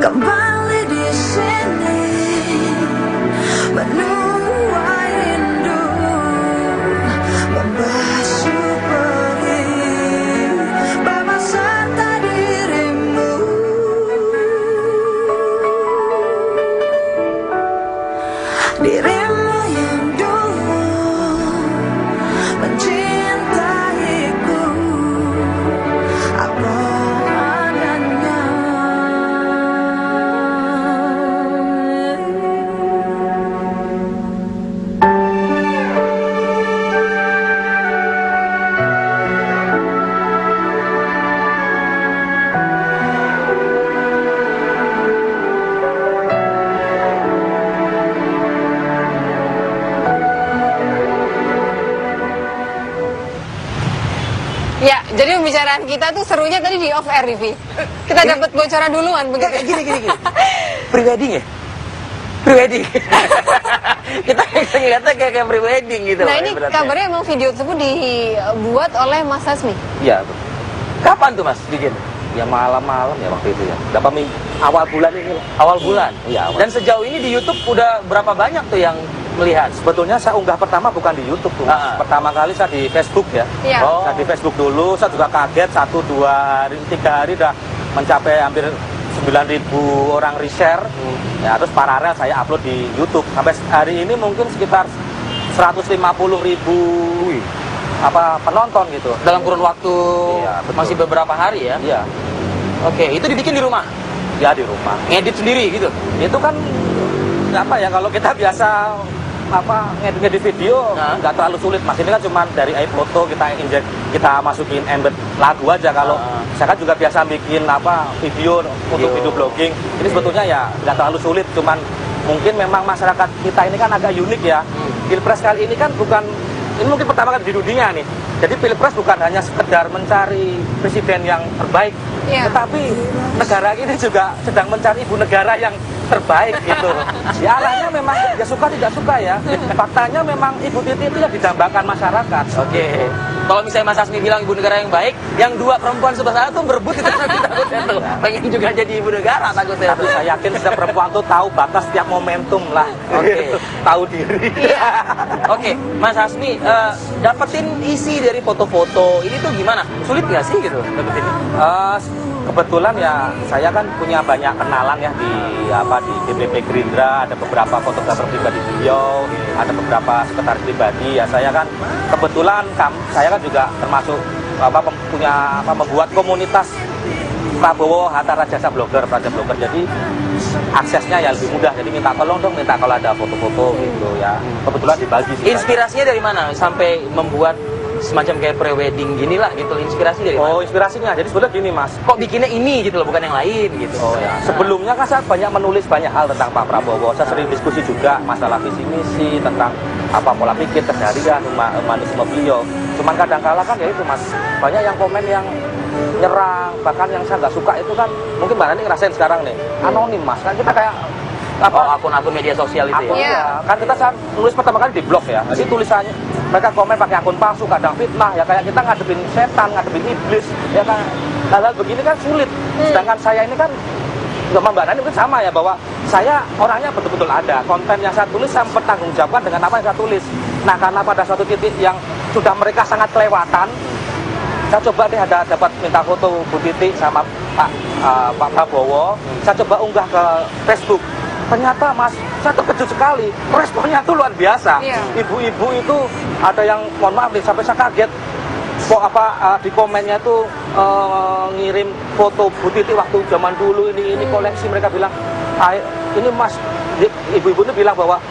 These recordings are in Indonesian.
kembali di sini menuai rindu, membasuh perih bawa serta dirimu. Dirimu yang dulu mencintaiku, apa adanya. Ya, jadi pembicaraan kita tuh serunya tadi di off air, Rivi. Kita dapat bocoran duluan begitu. Gini. Pre-wedding ya? Pre-wedding. Kita ngeliatnya kayak pre-wedding gitu. Nah, ini kabarnya emang video tersebut dibuat oleh Mas Hasmi. Iya. Kapan tuh Mas bikin? Ya malam-malam ya waktu itu ya. Berapa minggu? Awal bulan ini lah. Awal bulan? Iya. Dan sejauh ini di YouTube udah berapa banyak tuh yang melihat? Sebetulnya saya unggah pertama bukan di YouTube tuh, Mas. Pertama kali saya di Facebook ya. Iya. Saya di Facebook dulu, saya juga kaget 1, 2 hari, 3 hari udah mencapai hampir 9.000 orang reshare. Ya, terus paralel saya upload di YouTube. Sampai hari ini mungkin sekitar 150.000 penonton gitu. Dalam kurun waktu masih beberapa hari ya? Iya. Oke, itu dibikin di rumah? Ya di rumah. Ngedit sendiri gitu? Itu kan kalau kita biasa ngedit video nggak terlalu sulit, Mas. Ini kan cuma dari iPhoto kita injek, kita masukin embed lagu aja. Kalau saya kan juga biasa bikin video untuk video blogging. Ini sebetulnya ya nggak terlalu sulit, cuman mungkin memang masyarakat kita ini kan agak unik ya. Pilpres kali ini kan ini mungkin pertama kali di dunia nih. Jadi Pilpres bukan hanya sekedar mencari presiden yang terbaik, tetapi negara ini juga sedang mencari ibu negara yang terbaik gitu. Ya arahnya memang ya suka tidak suka ya. Faktanya memang Ibu Titi itu yang didambakan masyarakat. Oke. Kalau misalnya Mas Hasmi bilang ibu negara yang baik, yang dua perempuan sebelah sana tuh berebut itu takutnya tuh. Pengen juga jadi ibu negara takutnya. Tapi saya yakin setiap perempuan tuh tahu batas setiap momentum lah. Oke. Tahu diri. Oke, Mas Hasmi, dapetin isi dari foto-foto ini tuh gimana? Sulit nggak sih gitu dapetin? Kebetulan ya saya kan punya banyak kenalan ya di DPP Gerindra, ada beberapa fotografer pribadi beliau, ada beberapa sekretaris pribadi ya. Saya kan kebetulan saya kan juga termasuk membuat komunitas Prabowo Hatta Rajasa Blogger, Praja Blogger. Jadi aksesnya ya lebih mudah. Jadi minta tolong dong, minta kalau ada foto-foto gitu ya. Kebetulan dibagi sih. Inspirasinya dari mana sampai membuat semacam kayak pre-wedding gini lah gitu, inspirasi dari mana? Oh, inspirasinya jadi sebetulnya gini Mas, kok bikinnya ini gitu loh, bukan yang lain gitu. Oh ya, sebelumnya kan saya banyak menulis banyak hal tentang Pak Prabowo. Saya sering diskusi juga masalah visi misi, tentang pola pikir, keseharian, humanisme beliau. Cuman kadang-kala kan ya itu Mas, banyak yang komen yang nyerang, bahkan yang saya nggak suka itu kan mungkin Mbak Nani ngerasain sekarang nih, anonim Mas, kan kita kayak akun-akun media sosial itu ya? Kan kita saat nulis pertama kali di blog ya, jadi tulisannya mereka komen pakai akun palsu, kadang fitnah ya, kayak kita ngadepin setan, ngadepin iblis ya kan, hal-hal begini kan sulit. Sedangkan saya ini kan sama Mbak Nani mungkin sama ya, bahwa saya orangnya betul-betul ada, konten yang saya tulis saya bertanggungjawabkan dengan apa yang saya tulis. Nah karena pada suatu titik yang sudah mereka sangat kelewatan, saya coba deh dapat minta foto Bu Titi sama Pak Prabowo, saya coba unggah ke Facebook. Ternyata Mas, saya terkejut sekali, responnya tuh luar biasa. Ibu-ibu itu ada yang, mohon maaf nih, sampai saya kaget. Di komennya tuh ngirim foto Bu Titi waktu zaman dulu ini koleksi. Mereka bilang, ini Mas, ibu-ibu itu bilang bahwa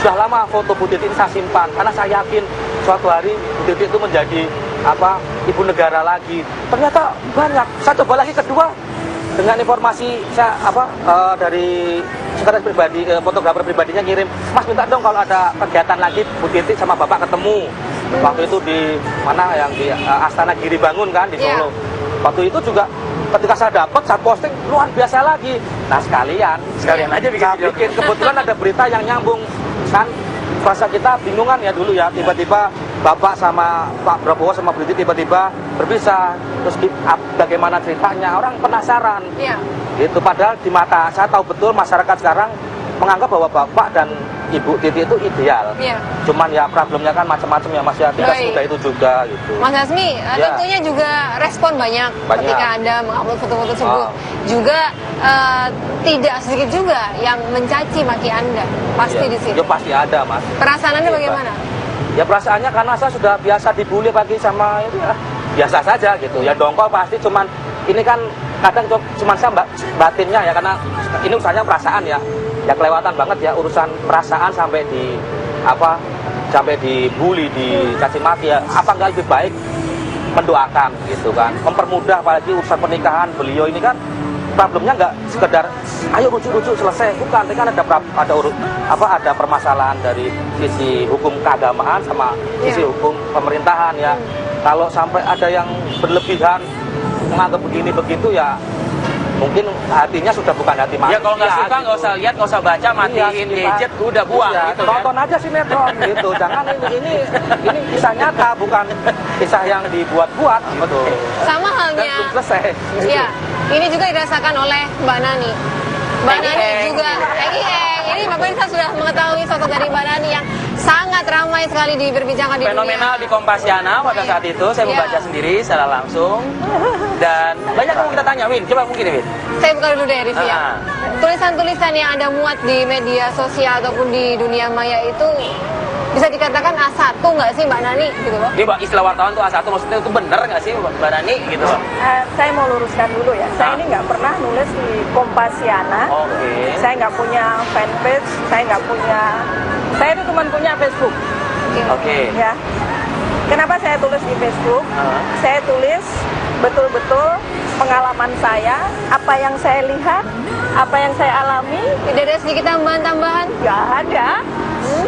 sudah lama foto Bu Titi ini saya simpan, karena saya yakin suatu hari Bu Titi itu menjadi ibu negara lagi. Ternyata banyak. Saya coba lagi kedua dengan informasi saya dari sekretaris pribadi, fotografer pribadinya ngirim, Mas minta dong kalau ada kegiatan lagi Bu Titi sama Bapak ketemu. Waktu itu di mana yang di Astana Giri Bangun kan di Solo. Waktu itu juga ketika saya dapat, saya posting luar biasa lagi. Nah sekalian aja bikin. Kebetulan ada berita yang nyambung kan. Rasa kita bingungan ya dulu ya, tiba-tiba Bapak sama Pak Prabowo sama Bu Titi tiba-tiba berpisah, terus bagaimana ceritanya, orang penasaran. Iya. Itu padahal di mata saya tahu betul masyarakat sekarang menganggap bahwa Bapak dan Ibu Titi itu ideal. Iya. Cuman ya problemnya kan macam-macam ya Mas ya, tidak Baik. semudah itu juga gitu. Mas Hasmi, Ya. tentunya juga respon banyak ketika Anda mengupload foto-foto tersebut. Oh. Juga tidak sedikit juga yang mencaci maki Anda, pasti Ya. di situ. Ya pasti ada Mas. Perasaan Anda Iya, bagaimana? Ya perasaannya karena saya sudah biasa dibully pagi sama itu ya biasa saja gitu. Ya dongkol pasti, cuman ini kan kadang cuman saya batinnya ya, karena ini urusannya perasaan ya. Ya kelewatan banget ya urusan perasaan sampai dibully, dicaci maki ya. Apa nggak lebih baik mendoakan gitu kan, mempermudah, apalagi urusan pernikahan beliau ini kan problemnya nggak sekedar ayo rujuk-rujuk selesai, bukan, tapi kan ada permasalahan dari sisi hukum keagamaan sama sisi hukum pemerintahan ya. Kalau sampai ada yang berlebihan menganggap begini begitu ya mungkin hatinya sudah bukan hati manusia. Ya kalau nggak suka nggak gitu. usah lihat, nggak usah baca, matiin gadget, udah buang Iya, gitu kan. tonton aja sinetron gitu. Jangan ini kisah nyata, bukan kisah yang dibuat-buat gitu. Sama Dan halnya, belum selesai. ya, ini juga dirasakan oleh Mbak Nani. Mbak Nani juga, ini Mbak Pemirsa sudah mengetahui sosok dari Mbak Nani yang sangat ramai sekali diperbincangkan di Fenomenal dunia. di Kompasiana pada saat itu, saya Iya. membaca sendiri secara langsung. Dan banyak yang mau kita tanya, Win, coba mungkin Win. Saya buka dulu deh review ya. Ah. Tulisan-tulisan yang Anda muat di media sosial ataupun di dunia maya itu bisa dikatakan A1 nggak sih Mbak Nani gitu loh? Ini Mbak, istilah wartawan tuh A1, maksudnya itu bener nggak sih Mbak Nani gitu loh? Saya mau luruskan dulu ya. Saya ini nggak pernah nulis di Kompasiana. Oke. Saya nggak punya fanpage. Saya nggak punya. Saya itu cuma punya Facebook. Oke. Ya. Kenapa saya tulis di Facebook? Ah. Saya tulis betul-betul pengalaman saya, apa yang saya lihat, apa yang saya alami. Tidak ada sedikit tambahan-tambahan? Nggak ada.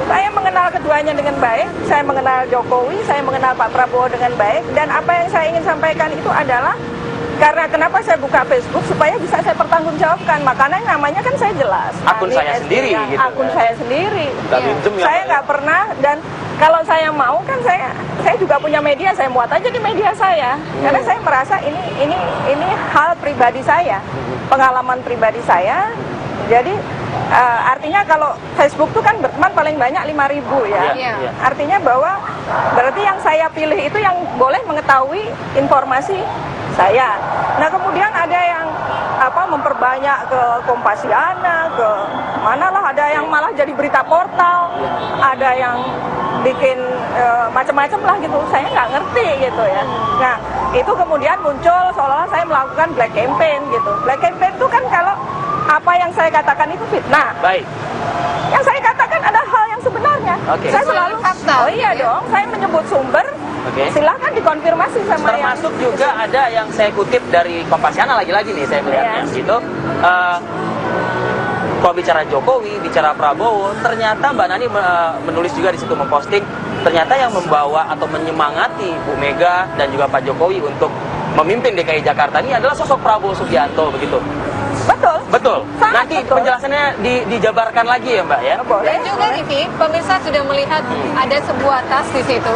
Saya mengenal keduanya dengan baik. Saya mengenal Jokowi, saya mengenal Pak Prabowo dengan baik. Dan apa yang saya ingin sampaikan itu adalah karena kenapa saya buka Facebook supaya bisa saya pertanggungjawabkan. Makanya namanya kan saya jelas. Akun Nani saya sendiri Estia, gitu Akun kan. saya sendiri. Nggak minjem ya, Saya Mbak, nggak pernah, dan kalau saya mau kan saya juga punya media, saya muat aja di media saya. Karena saya merasa ini hal pribadi saya, pengalaman pribadi saya. Jadi artinya kalau Facebook itu kan berteman paling banyak 5.000 ya. Iya. Artinya bahwa berarti yang saya pilih itu yang boleh mengetahui informasi saya. Nah kemudian ada yang memperbanyak ke Kompasiana, ke mana lah, ada yang malah jadi berita portal, ada yang bikin macam-macam lah gitu. Saya nggak ngerti gitu ya. Nah itu kemudian muncul seolah-olah saya melakukan black campaign gitu. Black campaign itu kan kalau apa yang saya katakan itu fitnah. Baik. Yang saya katakan ada hal yang sebenarnya. Oke. Saya selalu Fakta. Oh iya dong, saya menyebut sumber. Oke. Silahkan dikonfirmasi sama yang. Termasuk juga ada yang saya kutip dari Kompasiana lagi-lagi nih saya melihatnya Iya. gitu. Kalau bicara Jokowi, bicara Prabowo, ternyata Mbak Nani menulis juga di situ, memposting ternyata yang membawa atau menyemangati Bu Mega dan juga Pak Jokowi untuk memimpin DKI Jakarta ini adalah sosok Prabowo Subianto begitu. Betul. Betul. Sangat Nanti betul. penjelasannya dijabarkan lagi ya Mbak ya. Boleh. Dan juga TV, pemirsa sudah melihat ada sebuah tas di situ.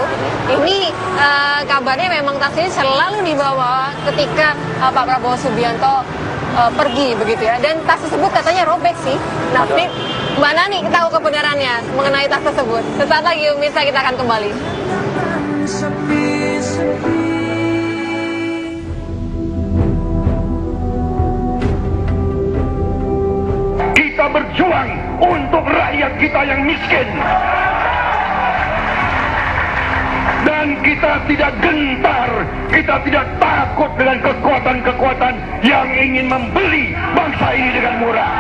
Ini kabarnya memang tas ini selalu dibawa ketika Pak Prabowo Subianto pergi begitu ya. Dan tas tersebut katanya robek sih. Nah, ini Mbak Nani tahu kebenarannya mengenai tas tersebut. Sesaat lagi pemirsa kita akan kembali. Sepi-sepi. Kita berjuang untuk rakyat kita yang miskin. Dan kita tidak gentar, kita tidak takut dengan kekuatan-kekuatan yang ingin membeli bangsa ini dengan murah.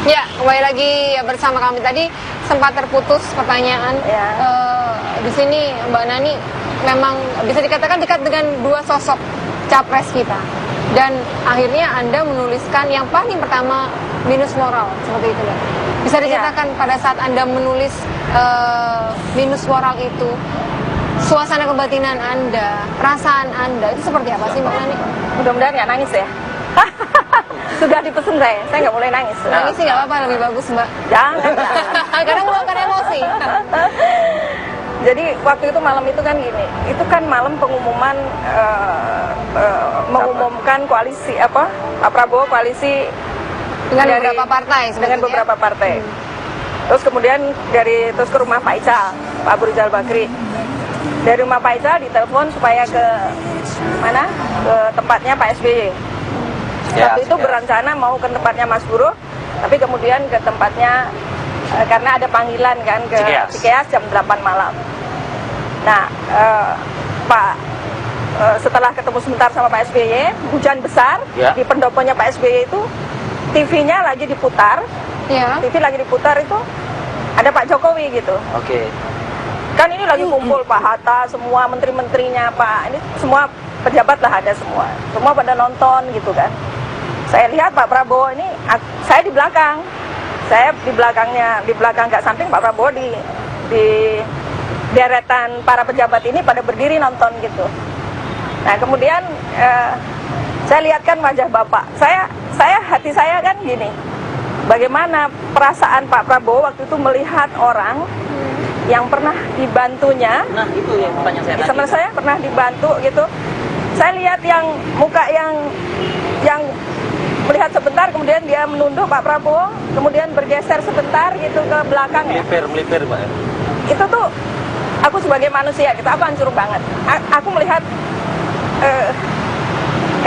Ya, kembali lagi bersama kami. Tadi sempat terputus pertanyaan. Ya. Di sini Mbak Nani memang bisa dikatakan dekat dengan dua sosok capres kita. dan akhirnya Anda menuliskan yang paling pertama minus moral, seperti itu Mbak. Bisa diceritakan pada saat Anda menulis minus moral itu, suasana kebatinan Anda, perasaan Anda itu seperti apa sih Mbak Nani? Mudah-mudahan nggak nangis ya. Sudah dipesen saya nggak boleh nangis. Nangis sih nggak apa-apa, lebih bagus Mbak. Jangan. Karena meluapkan emosi. Jadi waktu itu malam itu kan gini, itu kan malam pengumuman mengumumkan koalisi apa Pak Prabowo koalisi Dengan beberapa partai dengan sebetulnya. beberapa partai. Terus kemudian terus ke rumah Pak Ical, Pak Abu Rizal Bakri. Dari rumah Pak Ical ditelepon supaya ke mana? Ke tempatnya Pak SBY. Waktu itu berencana mau ke tempatnya Mas Buruh, tapi kemudian ke tempatnya karena ada panggilan kan ke Cikeas jam 8 malam. Nah, setelah ketemu sebentar sama Pak SBY, hujan besar di pendoponya Pak SBY itu, TV-nya lagi diputar, TV lagi diputar itu ada Pak Jokowi gitu. Oke. Kan ini lagi kumpul Pak Hatta, semua menteri-menterinya Pak, ini semua pejabat lah ada semua pada nonton gitu kan. Saya lihat Pak Prabowo ini, saya di belakang, di belakang nggak samping Pak Prabowo di deretan para pejabat ini pada berdiri nonton gitu. Nah kemudian saya lihatkan wajah Bapak, hati saya kan gini, bagaimana perasaan Pak Prabowo waktu itu melihat orang yang pernah dibantunya. Nah itu ya pertanyaan saya tadi. Sama saya pernah dibantu gitu. Saya lihat yang muka yang melihat sebentar, kemudian dia menunduk Pak Prabowo, kemudian bergeser sebentar gitu ke belakang ya. Melipir Pak. Itu tuh aku sebagai manusia gitu, aku hancur banget. Aku melihat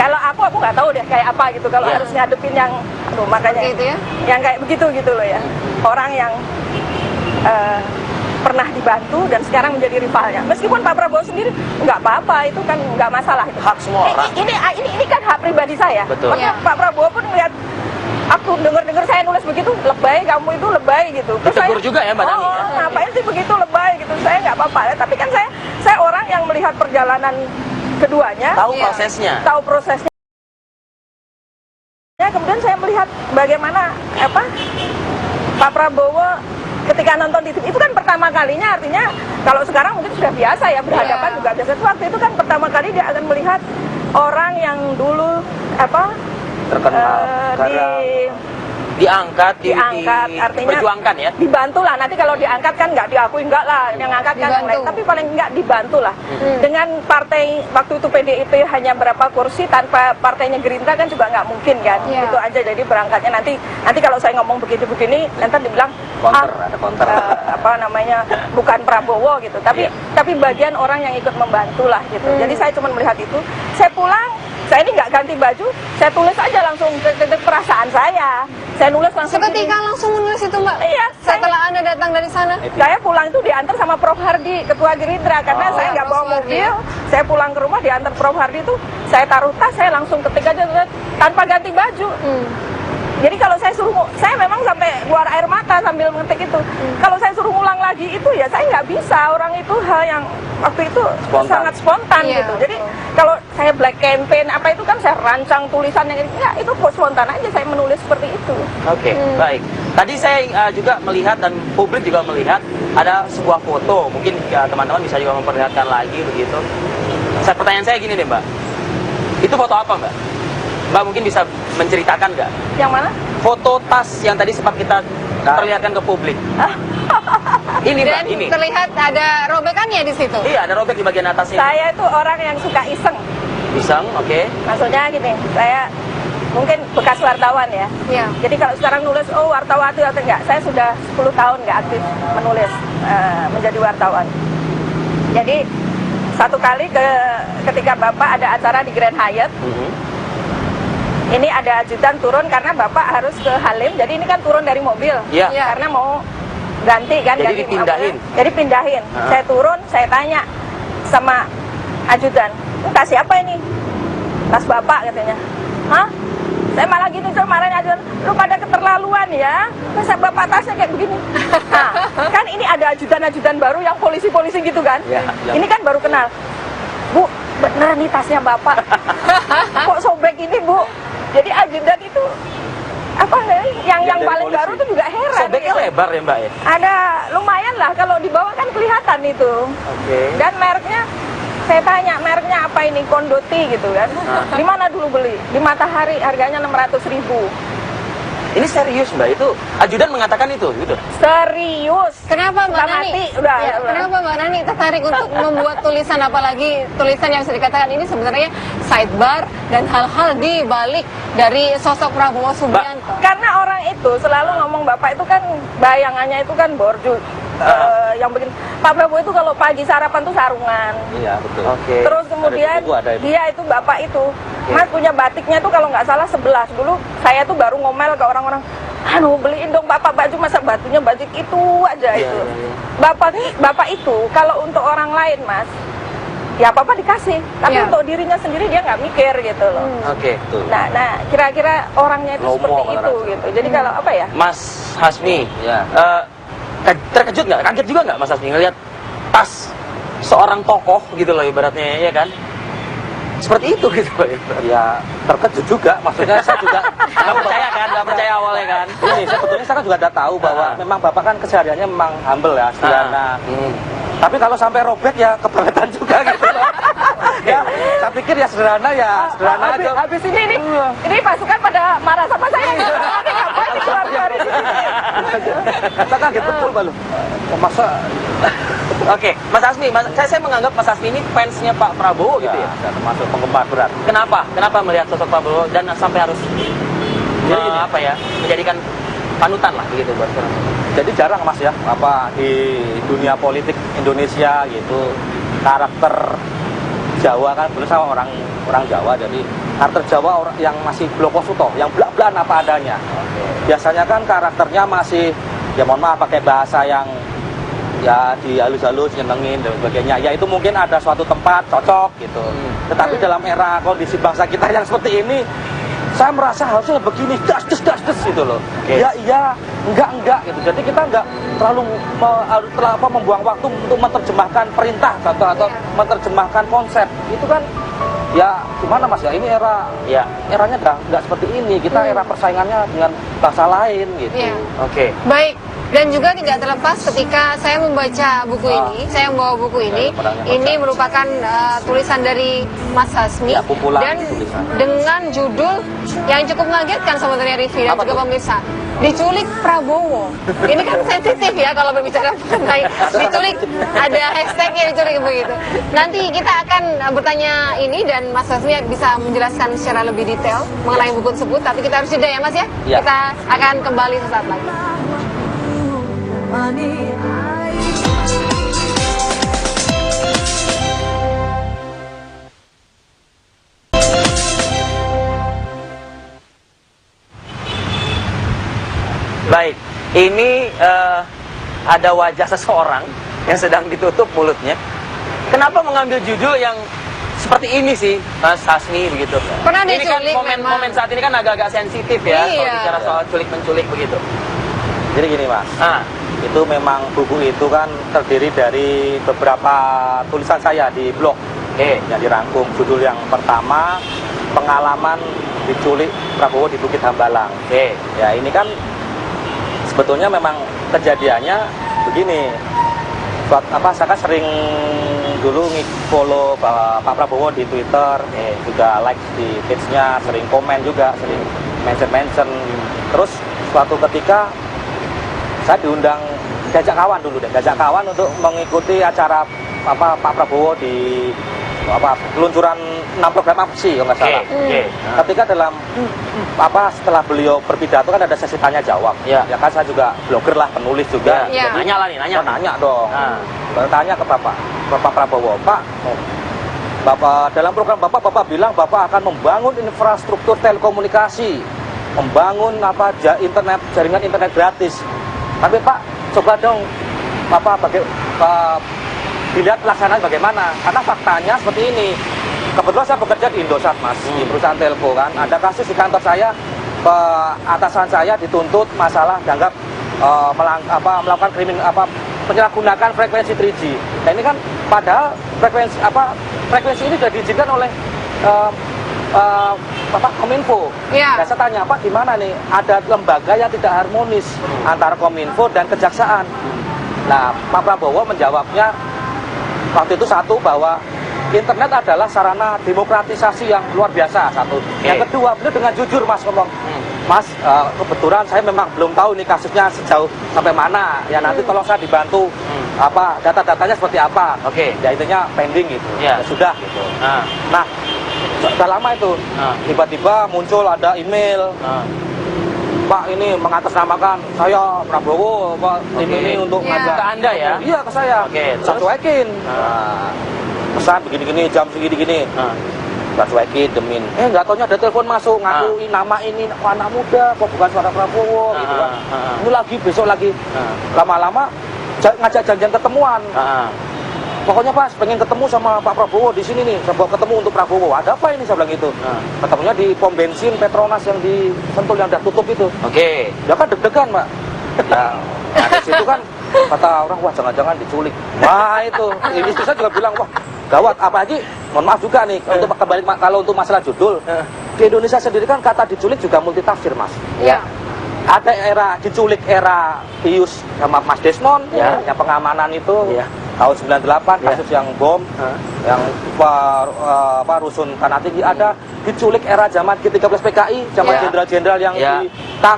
kalau aku nggak tahu deh kayak apa gitu kalau harus ngadepin yang makanya gitu ya? Yang kayak begitu gitu loh ya. Orang yang pernah dibantu dan sekarang menjadi rivalnya. Meskipun Pak Prabowo sendiri nggak apa-apa, itu kan nggak masalah. Itu. Hak semua orang. Ini kan hak pribadi saya. Betul. Maka Pak Prabowo pun melihat aku dengar saya nulis begitu, lebay, kamu itu lebay gitu. Terus Ditegur saya, juga ya Mbak Nani ya? ngapain sih begitu lebay gitu? Saya nggak apa-apa ya. Tapi kan saya orang yang melihat perjalanan keduanya, Tahu prosesnya. tahu prosesnya. Kemudian saya melihat bagaimana Pak Prabowo ketika nonton di TV itu kan pertama kalinya, artinya kalau sekarang mungkin sudah biasa ya berhadapan juga biasa. Waktu itu kan pertama kali dia akan melihat orang yang dulu terkenal diangkat, artinya diperjuangkan ya. dibantu lah. Nanti kalau diangkat kan nggak diakui, enggak lah, yang angkat kan yang lain, tapi paling enggak dibantu lah. Dengan partai waktu itu PDIP hanya berapa kursi, tanpa partainya Gerindra kan juga nggak mungkin kan. Itu aja, jadi berangkatnya nanti kalau saya ngomong begini nanti dibilang ada counter. Bukan Prabowo gitu, tapi bagian orang yang ikut membantu lah gitu. Jadi saya cuma melihat itu, saya pulang, saya ini nggak ganti baju, saya tulis aja langsung perasaan saya nulis langsung. Seketika langsung menulis itu Mbak? Iya. Setelah Anda datang dari sana? Saya pulang itu diantar sama Prof Hardi, ketua Gerindra, karena saya nggak bawa mobil. Saya pulang ke rumah diantar Prof Hardi itu, saya taruh tas, saya langsung ketik aja tanpa ganti baju. Jadi kalau saya memang sampai keluar air mata sambil mengetik itu. Kalau saya suruh ngulang lagi itu ya saya nggak bisa. Orang itu hal yang waktu itu sangat spontan gitu. Jadi kalau saya black campaign apa itu kan saya rancang tulisan yang enggak, itu spontan aja saya menulis seperti itu. Oke, baik. Tadi saya juga melihat dan publik juga melihat ada sebuah foto. Mungkin teman-teman bisa juga memperlihatkan lagi begitu. Pertanyaan saya gini deh Mbak, itu foto apa Mbak? Mbak mungkin bisa menceritakan nggak? Yang mana? Foto tas yang tadi sempat kita perlihatkan ke publik. Ini Mbak, Dan ini. terlihat ada robekannya di situ. Iya, ada robek di bagian atas ini. Saya itu orang yang suka iseng. Iseng, oke. Maksudnya gini, saya mungkin bekas wartawan ya. Iya. Jadi kalau sekarang nulis, wartawan itu atau enggak, saya sudah 10 tahun nggak aktif menulis, menjadi wartawan. Jadi satu kali ketika Bapak ada acara di Grand Hyatt, ini ada ajudan turun karena Bapak harus ke Halim, jadi ini kan turun dari mobil, karena mau ganti kan. Jadi dipindahin. Jadi pindahin. Saya turun, saya tanya sama ajudan, tas siapa ini? Tas Bapak katanya. Hah? Saya malah gitu, marahin ajudan, lu pada keterlaluan ya, masa Bapak tasnya kayak begini. Nah, kan ini ada ajudan-ajudan baru yang polisi-polisi gitu kan. Ini kan baru kenal. Bu, bener nih tasnya Bapak. Kok sobek ini, Bu? Jadi ajudan itu apa yang dari paling polisi. baru tuh juga heran. Sobeknya gitu. lebar ya Mbak ya? Ada lumayan lah, kalau di bawah kan kelihatan itu. Oke. Dan mereknya, saya tanya mereknya apa ini, Kondoti gitu kan. Di mana dulu beli? Di Matahari, harganya 600.000. Ini serius Mbak, itu ajudan mengatakan itu gitu? Serius. Kenapa Mbak Sudah Nani? mati, udah. Kenapa Mbak Nani tertarik untuk membuat tulisan, apalagi tulisan yang bisa dikatakan ini sebenarnya sidebar dan hal-hal di balik dari sosok Prabowo Subianto? Karena orang itu selalu ngomong Bapak itu kan bayangannya itu kan borju. Yang bikin Pak Prabowo itu kalau pagi sarapan tuh sarungan. Iya, betul. Oke. Terus kemudian ada itu. dia itu Bapak itu, Mas punya batiknya tuh kalau nggak salah 11. Dulu saya tuh baru ngomel ke orang-orang, anu beliin dong Bapak baju, masa batunya batik itu aja Iya, itu. iya, iya. Bapak itu kalau untuk orang lain Mas, ya apa-apa dikasih. Tapi Iya. untuk dirinya sendiri dia nggak mikir gitu loh. Oke. Betul. Nah kira-kira orangnya itu Lomo seperti kalau itu rasa. gitu. Jadi kalau apa ya? Mas Hasmi, Ya. terkejut nggak? Kaget juga nggak Mas Hasmi ngelihat tas seorang tokoh gitu loh ibaratnya, ya kan? Seperti itu gitu loh. Ya terkejut juga, maksudnya saya juga Nggak percaya kan? Nggak percaya awalnya kan? ini sebetulnya saya kan juga udah tahu bahwa memang Bapak kan kesehariannya memang humble ya, sederhana. Tapi kalau sampai robek ya kebangetan juga gitu loh. Ya, saya pikir ya sederhana aja. Habis ini pasukan pada marah sama saya gitu. Nanti ngapain keluar-keluar di sini? Saya kaget betul balu. Masa Oke, Mas Hasmi, saya menganggap Mas Hasmi ini fansnya Pak Prabowo gitu ya. ya, termasuk penggemar berat. Kenapa? Kenapa melihat sosok Prabowo dan sampai harus gini. apa ya, menjadikan panutan lah begitu buat orang. Jadi jarang Mas ya, apa di dunia politik Indonesia gitu, karakter Jawa kan belum sama orang Jawa, jadi karakter Jawa orang yang masih blokosuto, yang belak-belakan apa adanya. Biasanya kan karakternya masih, ya mohon maaf pakai bahasa yang ya dihalus-halus, nyenengin dan sebagainya. Ya itu mungkin ada suatu tempat cocok gitu. Tetapi dalam era kondisi bangsa kita yang seperti ini, saya merasa harusnya begini, das gitu loh. Oke. Ya iya, enggak gitu. Jadi kita enggak terlalu membuang waktu untuk menerjemahkan perintah atau menerjemahkan konsep. Itu kan ya gimana Mas ya, ini Ya. eranya enggak seperti ini. Kita era persaingannya dengan bangsa lain gitu. Iya. Oke. Baik, dan juga tidak terlepas ketika saya membaca buku ini, saya membawa buku ini, pedangnya ini baca. merupakan tulisan dari Mas Hasmi, Ya, kumpulan dan tulisan. dengan judul yang cukup mengagetkan sebenarnya Rivi dan Apa juga tuh? pemirsa. Diculik Prabowo. Ini kan sensitif ya kalau berbicara mengenai diculik, ada hashtagnya diculik begitu. Nanti kita akan bertanya ini dan Mas Hasmi bisa menjelaskan secara lebih detail mengenai buku tersebut. Tapi kita harus jeda ya Mas ya. Ya. Kita akan kembali sesaat lagi. Mani air. Baik, ini ada wajah seseorang yang sedang ditutup mulutnya. Kenapa mengambil judul yang seperti ini sih, Mas Hasmi begitu? Pernah Ini kan diculik momen saat ini kan agak-agak sensitif ya, kalau Iya. bicara soal culik-menculik begitu. Jadi gini Mas, Ah, itu memang buku itu kan terdiri dari beberapa tulisan saya di blog yang dirangkum. Judul yang pertama, pengalaman diculik Prabowo di Bukit Hambalang. oke. Ya ini kan sebetulnya memang kejadiannya begini. Saya kan sering dulu follow Pak Prabowo di Twitter, juga like di page-nya, sering komen juga, sering mention. Terus suatu ketika saya diundang, diajak kawan untuk mengikuti acara Pak Prabowo di peluncuran 6 program aksi kalau nggak salah. Oke. Ketika dalam setelah beliau berpidato kan ada sesi tanya jawab. Ya. Ya kan saya juga blogger lah, penulis juga. Ya. Nanya lah nih, nanya. Nanya dong. Ah. Bertanya ke Bapak Prabowo, Bapak dalam program Bapak bilang Bapak akan membangun infrastruktur telekomunikasi, membangun jaringan internet gratis. Tapi Pak, coba dong dilihat pelaksanaan bagaimana? Karena faktanya seperti ini. Kebetulan saya bekerja di Indosat Mas, di perusahaan telco kan. Ada kasus di kantor saya, atasan saya dituntut masalah dianggap melakukan menyalahgunakan frekuensi 3G. Nah ini kan padahal frekuensi ini sudah diizinkan oleh Kominfo. Iya. Nah, saya tanya Pak, gimana nih? Ada lembaga yang tidak harmonis antara Kominfo dan Kejaksaan. Nah, Pak Prabowo menjawabnya waktu itu satu, bahwa internet adalah sarana demokratisasi yang luar biasa, satu. Yang kedua, beliau dengan jujur Mas ngomong, Mas, kebetulan saya memang belum tahu nih kasusnya sejauh sampai mana. Ya nanti tolong saya dibantu data-datanya seperti apa. Oke. Ya intinya pending gitu. Ya. Ya sudah gitu. Nah, sudah lama itu. Tiba-tiba muncul ada email. Pak, ini mengatasnamakan saya Prabowo, Pak, ini untuk Ya. ngajak Ke Anda ya? Iya, ke saya. Oke, Saya terus? cuekin. Pesan begini-gini, jam segini-gini. Saya cuekin, demin. Nggak taunya ada telepon masuk, ngakuin nama ini anak muda, kok bukan suara Prabowo, gitu kan. Ini lagi, besok lagi. Lama-lama ngajak janjian ketemuan. Pokoknya Pak, pengen ketemu sama Pak Prabowo di sini nih, saya bawa ketemu untuk Prabowo. Ada apa ini, saya bilang gitu. Ketemunya di pom bensin Petronas yang di Sentul yang udah tutup itu. Oke. Ya kan deg-degan, Pak. Nah, di situ kan kata orang, wah jangan-jangan diculik. Wah itu, istri saya juga bilang, wah gawat. Apalagi, mohon maaf juga nih, untuk kembali kalau untuk masalah judul, di Indonesia sendiri kan kata diculik juga multitafsir, Mas. Ya. Ada era diculik, era Pius sama Mas Desmond, yang pengamanan itu. Tahun 98 kasus yang bom, yang rusun Tanah Tinggi. Ada diculik era zaman G13 PKI, zaman jenderal-jenderal yang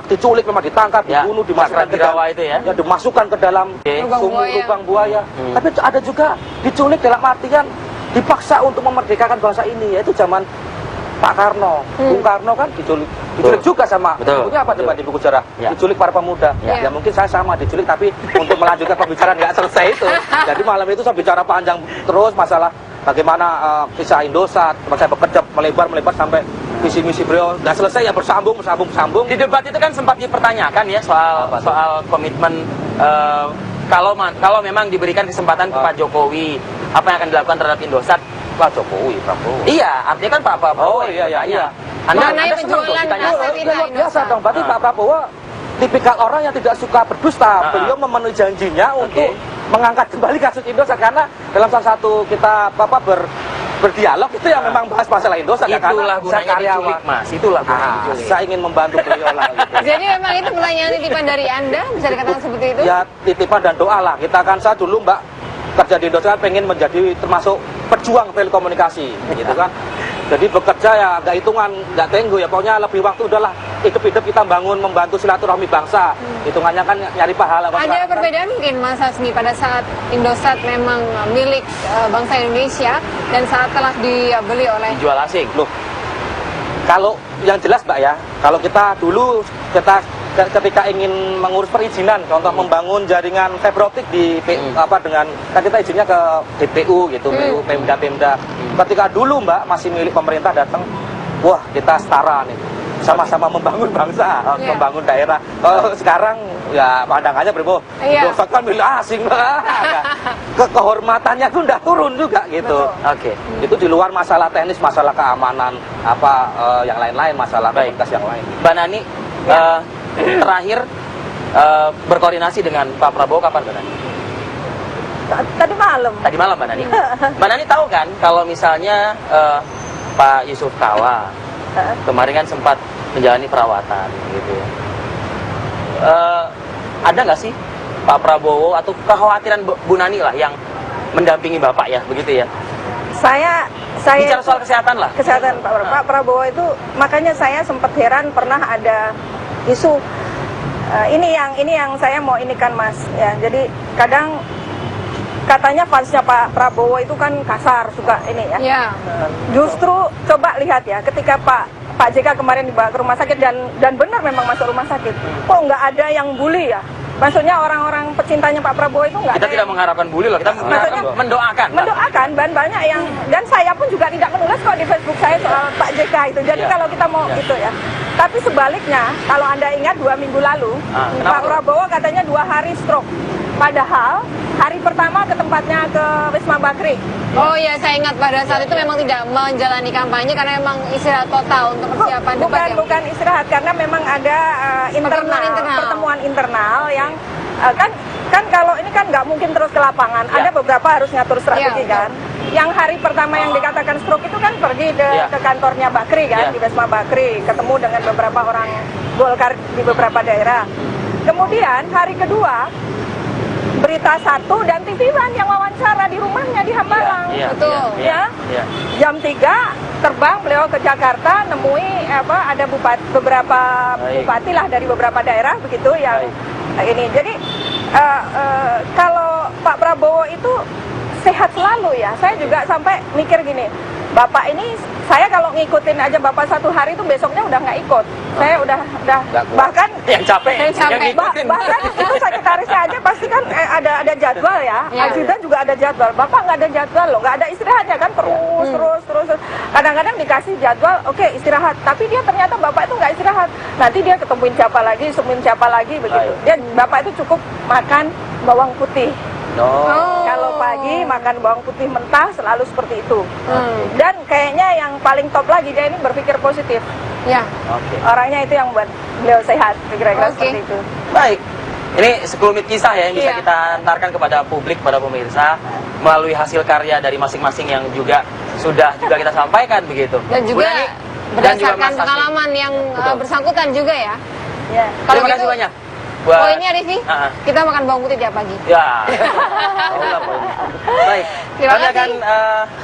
diculik, memang ditangkap, dibunuh, dimasukkan ke dalam, itu ya. dimasukkan ke dalam sumur lubang buaya. Tapi ada juga diculik dalam artian dipaksa untuk memerdekakan bangsa ini, yaitu zaman Pak Karno. Bung Karno kan diculik juga sama. Bukunya apa coba di buku sejarah? Diculik para pemuda. Ya mungkin saya sama diculik, tapi untuk melanjutkan pembicaraan nggak selesai itu. Jadi malam itu saya bicara panjang terus masalah bagaimana kisah Indosat. Saya bekerja melebar sampai visi misi beliau nggak selesai, ya bersambung. Di debat itu kan sempat dipertanyakan ya soal komitmen kalau memang diberikan kesempatan ke Pak Jokowi, apa yang akan dilakukan terhadap Indosat? Pak Jokowi, Prabowo. Iya, artinya kan Pak Prabowo. Iya. Anda penjualan ditanya. aset itu Luar biasa dong. Berarti Pak Prabowo tipikal orang yang tidak suka berdusta. Beliau memenuhi janjinya untuk mengangkat kembali kasus Indosat, karena dalam salah satu kita berdialog itu yang memang bahas masalah Indosat. Itulah gunanya diculik, Mas. Itulah gunanya diculik. Saya ingin membantu beliau lah. Gitu. Jadi memang itu pertanyaan titipan dari Anda, bisa dikatakan seperti itu? Ya titipan dan doa lah. Saya dulu Mbak kerja di Indosat pengen menjadi termasuk pejuang telekomunikasi, gitu kan. Jadi bekerja ya nggak hitungan, nggak tenggo ya, pokoknya lebih waktu udahlah hidup-hidup kita membantu silaturahmi bangsa. Hitungannya kan nyari pahala. Ada perbedaan mungkin Mas Hasmi pada saat Indosat memang milik bangsa Indonesia dan saat telah dibeli oleh Dijual asing. Loh, kalau yang jelas Mbak ya, kalau kita dulu ketika ingin mengurus perizinan, contoh membangun jaringan fiber optik dengan kan kita izinnya ke DPU gitu, Pemda. Ketika dulu Mbak masih milik pemerintah datang, wah kita setara nih, sama-sama membangun bangsa, membangun daerah. Kalau sekarang ya pandangannya berbeda. Indosat kan milik asing Mbak. Kehormatannya tuh udah turun juga gitu. Oke. Itu di luar masalah teknis, masalah keamanan, yang lain-lain, masalah komunitas yang lain. Mbak Nani, terakhir berkoordinasi dengan Pak Prabowo kapan, Mbak Nani? Tadi malam. Tadi malam, Mbak Nani. Mbak Nani tahu kan kalau misalnya Pak Yusuf Kala kemarin kan sempat menjalani perawatan gitu ya. Ada nggak sih Pak Prabowo atau kekhawatiran Bu Nani lah yang mendampingi Bapak ya, begitu ya? Saya Bicara soal kesehatan lah. Kesehatan Pak Prabowo itu, makanya saya sempat heran pernah ada isu ini yang saya mau inikan Mas ya. Jadi kadang katanya fansnya Pak Prabowo itu kan kasar, suka ini ya. Ya. Justru coba lihat ya, ketika Pak JK kemarin dibawa ke rumah sakit dan benar memang masuk rumah sakit, kok nggak ada yang bully ya? Maksudnya orang-orang pecintanya Pak Prabowo itu nggak ada. Kita tidak mengharapkan bully loh, kita mendoakan. Mendoakan, dan banyak yang, dan saya pun juga tidak menulis kok di Facebook saya soal Pak JK itu. Jadi kalau kita mau itu ya. Tapi sebaliknya, kalau Anda ingat 2 minggu lalu, Pak Prabowo katanya 2 hari stroke. Padahal hari pertama ke tempatnya ke Wisma Bakri. Oh ya, saya ingat pada saat itu memang tidak menjalani kampanye karena memang istirahat total untuk persiapan debat. Bukan istirahat, karena memang ada pertemuan internal yang kan kan kalau ini kan nggak mungkin terus ke lapangan. Ya. Ada beberapa harus ngatur strategi Ya, kan. Yang hari pertama yang dikatakan stroke itu kan pergi Ya. ke kantornya Bakri kan, Ya. di Wisma Bakri, ketemu dengan beberapa orang Golkar di beberapa daerah. Kemudian hari kedua Berita Satu dan TV One yang wawancara di rumahnya di Hambalang. Iya, Betul. iya, iya. Jam 3 terbang beliau ke Jakarta, nemui ada beberapa Baik. bupati lah dari beberapa daerah begitu yang ini. Jadi kalau Pak Prabowo itu sehat selalu ya. Saya juga sampai mikir gini, Bapak ini saya kalau ngikutin aja Bapak satu hari itu besoknya udah nggak ikut. Saya udah Nggak kuat. bahkan Yang capek, Yang capek. yang ngikutin. bahkan itu sekretarisnya aja pasti kan ada jadwal ya. Ya. Ajudan juga ada jadwal. Bapak nggak ada jadwal loh, nggak ada istirahatnya kan terus. Kadang-kadang dikasih jadwal, oke istirahat. Tapi dia ternyata Bapak itu nggak istirahat. Nanti dia ketemuin siapa lagi begitu. Baik. Dia Bapak itu cukup makan bawang putih. No. Kalau pagi makan bawang putih mentah selalu seperti itu. Hmm. Dan kayaknya yang paling top lagi dia ini berpikir positif. Ya. Oke. Orangnya itu yang buat beliau sehat, kira-kira Oke. seperti itu. Baik. Ini sekelumit kisah ya yang bisa Iya. kita antarkan kepada publik, pada pemirsa melalui hasil karya dari masing-masing yang juga sudah kita sampaikan begitu. Dan Bu juga Nani, dan juga berdasarkan Mas Taslim. pengalaman yang Betul. bersangkutan juga ya. Ya. Kalau Terima kasih gitu, banyak. Buat... poinnya Rivi, Ah, ah. kita makan bawang putih tiap pagi. Ya. Tahulah poinnya. Baik. Terima Kami kasih. akan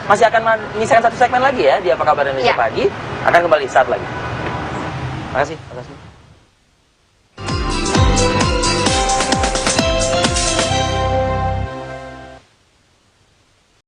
masih akan menyisakan satu segmen lagi ya di Apa Kabar Indonesia Ya. Pagi. Akan kembali saat lagi. Terima kasih.